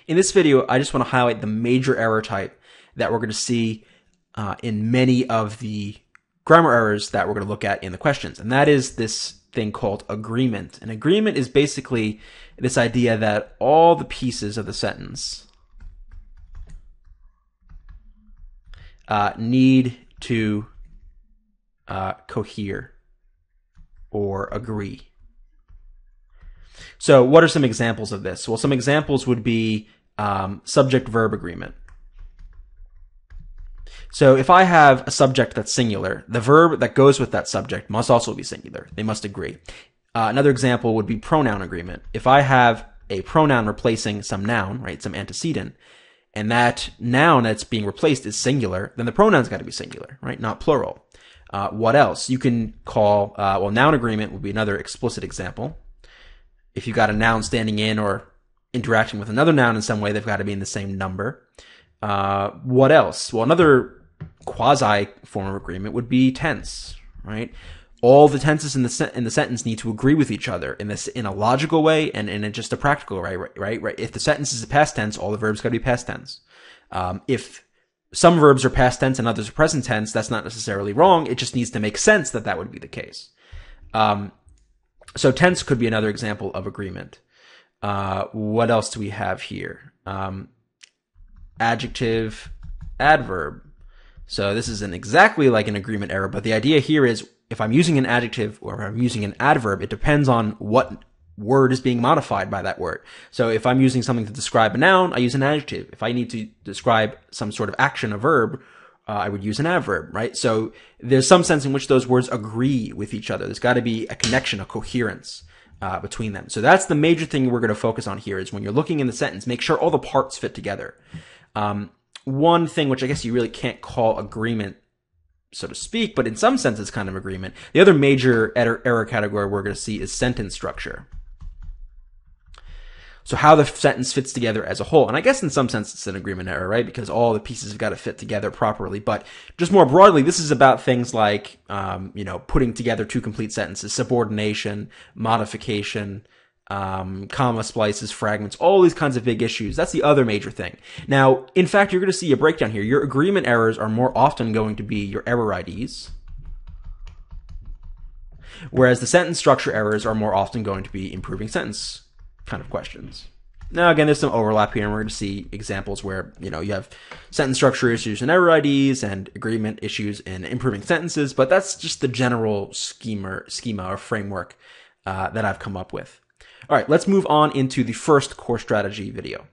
In this video, I just want to highlight the major error type that we're going to see in many of the grammar errors that we're going to look at in the questions. And that is this thing called agreement. An agreement is basically this idea that all the pieces of the sentence need to cohere or agree. So what are some examples of this? Well, some examples would be subject-verb agreement. So if I have a subject that's singular, the verb that goes with that subject must also be singular. They must agree. Another example would be pronoun agreement. If I have a pronoun replacing some noun, right, some antecedent, and that noun that's being replaced is singular, then the pronoun's got to be singular, right, not plural. What else? You can call, well, noun agreement would be another explicit example. If you've got a noun standing in or interacting with another noun in some way, they've got to be in the same number. What else? Well, another quasi form of agreement would be tense, right? All the tenses in the sentence need to agree with each other in a logical way and in just a practical way, right? If the sentence is a past tense, all the verbs got to be past tense. If some verbs are past tense and others are present tense, that's not necessarily wrong. It just needs to make sense that that would be the case. So tense could be another example of agreement. What else do we have here? Adjective, adverb. So this isn't exactly like an agreement error, but the idea here is if I'm using an adjective or if I'm using an adverb, it depends on what word is being modified by that word. So if I'm using something to describe a noun, I use an adjective. If I need to describe some sort of action, a verb, I would use an adverb, right? So there's some sense in which those words agree with each other. There's got to be a connection, a coherence between them. So that's the major thing we're going to focus on here is when you're looking in the sentence, make sure all the parts fit together. One thing which I guess you really can't call agreement, so to speak, but in some sense it's kind of agreement. The other major error category we're going to see is sentence structure. So how the sentence fits together as a whole. And I guess in some sense it's an agreement error, right? Because all the pieces have got to fit together properly. But just more broadly, this is about things like, putting together two complete sentences, subordination, modification, comma splices, fragments, all these kinds of big issues. That's the other major thing. Now, in fact, you're going to see a breakdown here. Your agreement errors are more often going to be your error IDs, whereas the sentence structure errors are more often going to be improving sentence kind of questions. Now, again, there's some overlap here, and we're going to see examples where, you have sentence structure issues and error IDs and agreement issues in improving sentences, but that's just the general schema or framework that I've come up with. All right, let's move on into the first core strategy video.